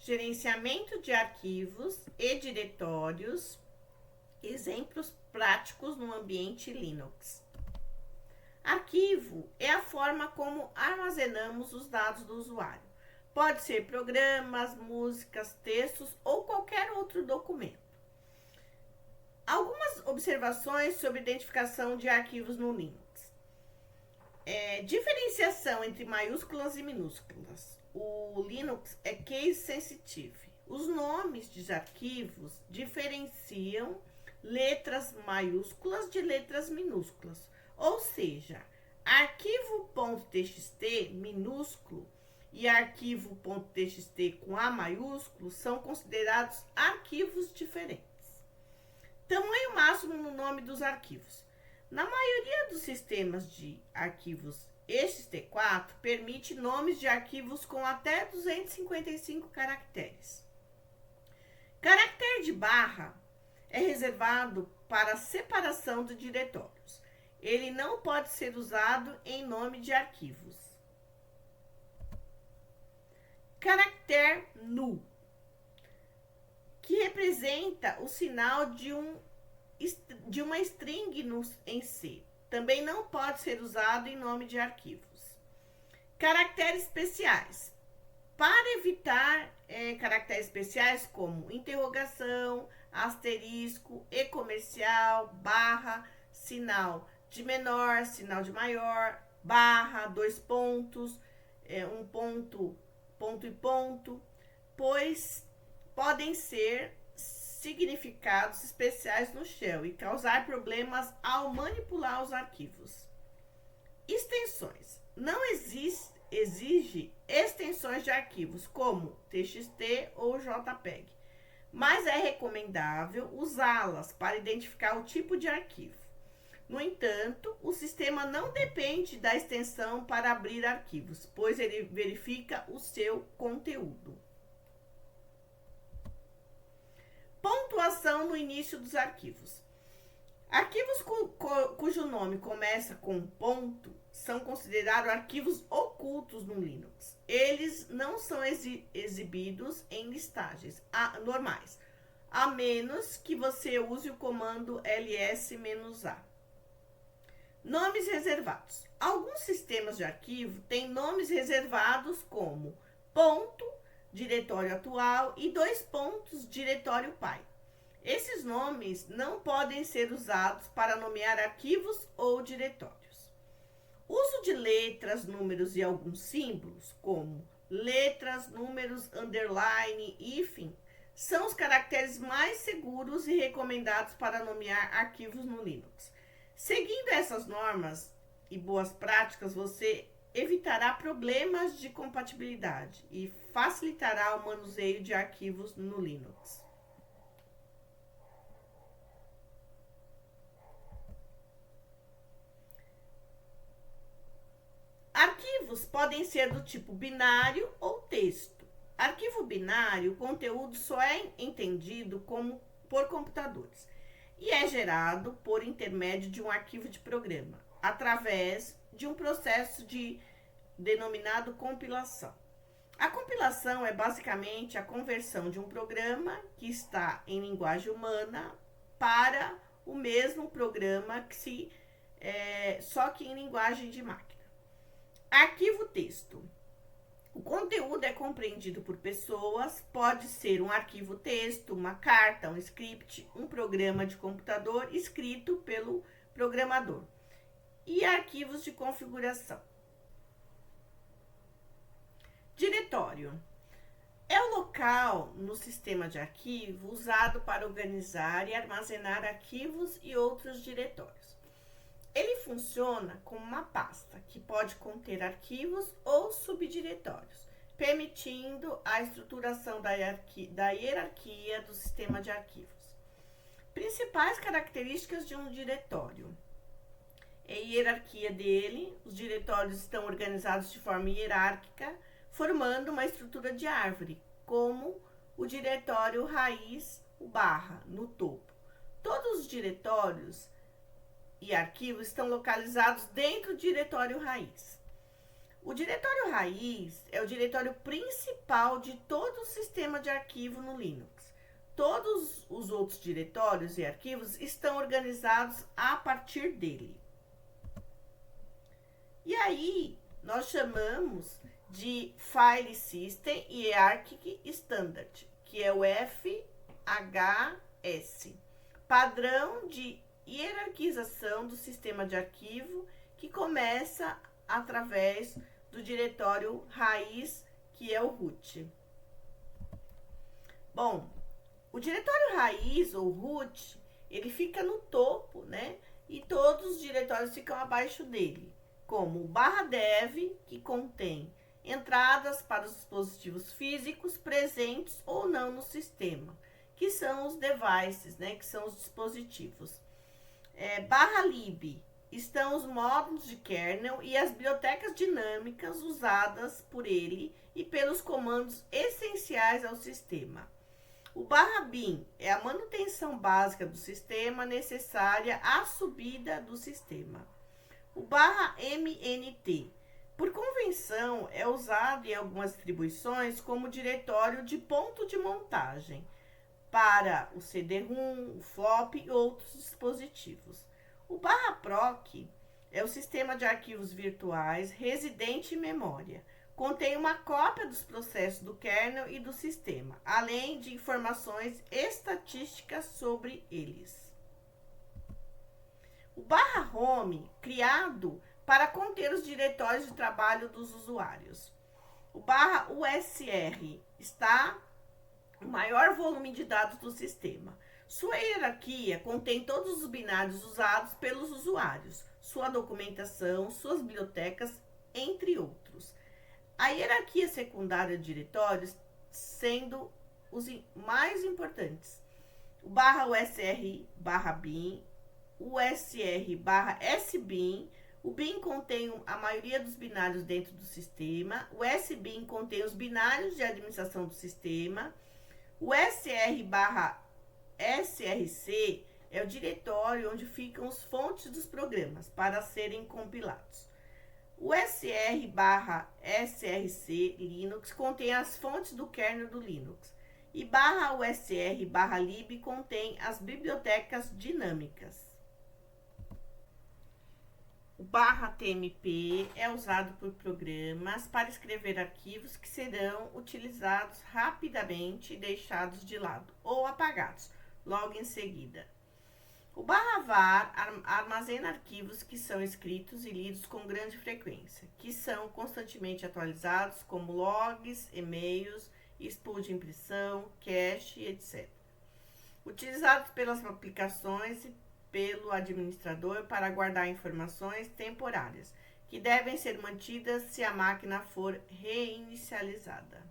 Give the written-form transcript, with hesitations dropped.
gerenciamento de arquivos e diretórios, exemplos práticos no ambiente Linux. Arquivo é a forma como armazenamos os dados do usuário. Pode ser programas, músicas, textos ou qualquer outro documento. Algumas observações sobre identificação de arquivos no Linux. Diferenciação entre maiúsculas e minúsculas. O Linux é case sensitive. Os nomes de arquivos diferenciam letras maiúsculas de letras minúsculas. Ou seja, arquivo.txt minúsculo e arquivo.txt com A maiúsculo são considerados arquivos diferentes. Tamanho máximo no nome dos arquivos. Na maioria dos sistemas de arquivos ext4, permite nomes de arquivos com até 255 caracteres. Caractere de barra é reservado para separação de diretórios. Ele não pode ser usado em nome de arquivos. Caractere null, que representa o sinal de uma string em C. Também não pode ser usado em nome de arquivos. Caracteres especiais. Para evitar caracteres especiais como interrogação, asterisco, e comercial, barra, sinal de menor, sinal de maior, barra, dois pontos, um ponto, ponto e ponto, pois podem ser significados especiais no shell e causar problemas ao manipular os arquivos. Extensões. Não exige extensões de arquivos como TXT ou JPEG, mas é recomendável usá-las para identificar o tipo de arquivo. No entanto, o sistema não depende da extensão para abrir arquivos, pois ele verifica o seu conteúdo. Pontuação no início dos arquivos. Arquivos cujo nome começa com ponto são considerados arquivos ocultos no Linux. Eles não são exibidos em listagens normais, a menos que você use o comando ls-a. Nomes reservados. Alguns sistemas de arquivo têm nomes reservados como ponto, diretório atual e dois pontos, diretório pai. Esses nomes não podem ser usados para nomear arquivos ou diretórios. Uso de letras, números e alguns símbolos, como letras, números, underline, hífen, são os caracteres mais seguros e recomendados para nomear arquivos no Linux. Seguindo essas normas e boas práticas, você evitará problemas de compatibilidade e facilitará o manuseio de arquivos no Linux. Arquivos podem ser do tipo binário ou texto. Arquivo binário, o conteúdo só é entendido por computadores e é gerado por intermédio de um arquivo de programa, através de um processo denominado compilação. A compilação é basicamente a conversão de um programa que está em linguagem humana para o mesmo programa só que em linguagem de máquina. Arquivo texto. O conteúdo é compreendido por pessoas, pode ser um arquivo texto, uma carta, um script, um programa de computador escrito pelo programador. E arquivos de configuração. Diretório. É o local no sistema de arquivo usado para organizar e armazenar arquivos e outros diretórios. Ele funciona como uma pasta que pode conter arquivos ou subdiretórios, permitindo a estruturação da hierarquia do sistema de arquivos. Principais características de um diretório. A hierarquia dele, os diretórios estão organizados de forma hierárquica, formando uma estrutura de árvore, como o diretório raiz, o barra, no topo. Todos os diretórios e arquivos estão localizados dentro do diretório raiz. O diretório raiz é o diretório principal de todo o sistema de arquivo no Linux. Todos os outros diretórios e arquivos estão organizados a partir dele. E aí, nós chamamos de File System Hierarchy Standard, que é o FHS, padrão de hierarquização do sistema de arquivo que começa através do diretório raiz, que é o root. Bom, o diretório raiz, ou root, ele fica no topo, né? E todos os diretórios ficam abaixo dele, como o /dev, que contém entradas para os dispositivos físicos presentes ou não no sistema, que são os devices, né? Que são os dispositivos. /lib, estão os módulos de kernel e as bibliotecas dinâmicas usadas por ele e pelos comandos essenciais ao sistema. O /bin é a manutenção básica do sistema necessária à subida do sistema. O /mnt, por convenção, é usado em algumas distribuições como diretório de ponto de montagem para o CD-ROM, o FLOP e outros dispositivos. O /proc é o sistema de arquivos virtuais residente em memória. Contém uma cópia dos processos do kernel e do sistema, além de informações estatísticas sobre eles. O /home, criado para conter os diretórios de trabalho dos usuários. O /usr está o maior volume de dados do sistema. Sua hierarquia contém todos os binários usados pelos usuários, sua documentação, suas bibliotecas, entre outros. A hierarquia secundária de diretórios sendo os mais importantes. O /usr /bin, o usr /sbin. O bin contém a maioria dos binários dentro do sistema. O sbin contém os binários de administração do sistema. O sr/src é o diretório onde ficam as fontes dos programas para serem compilados. O sr/src Linux contém as fontes do kernel do Linux. E /usr /lib contém as bibliotecas dinâmicas. O /tmp é usado por programas para escrever arquivos que serão utilizados rapidamente e deixados de lado ou apagados logo em seguida. O /var armazena arquivos que são escritos e lidos com grande frequência, que são constantemente atualizados, como logs, e-mails, spool de impressão, cache, etc. Utilizados pelas aplicações e pelo administrador para guardar informações temporárias, que devem ser mantidas se a máquina for reinicializada.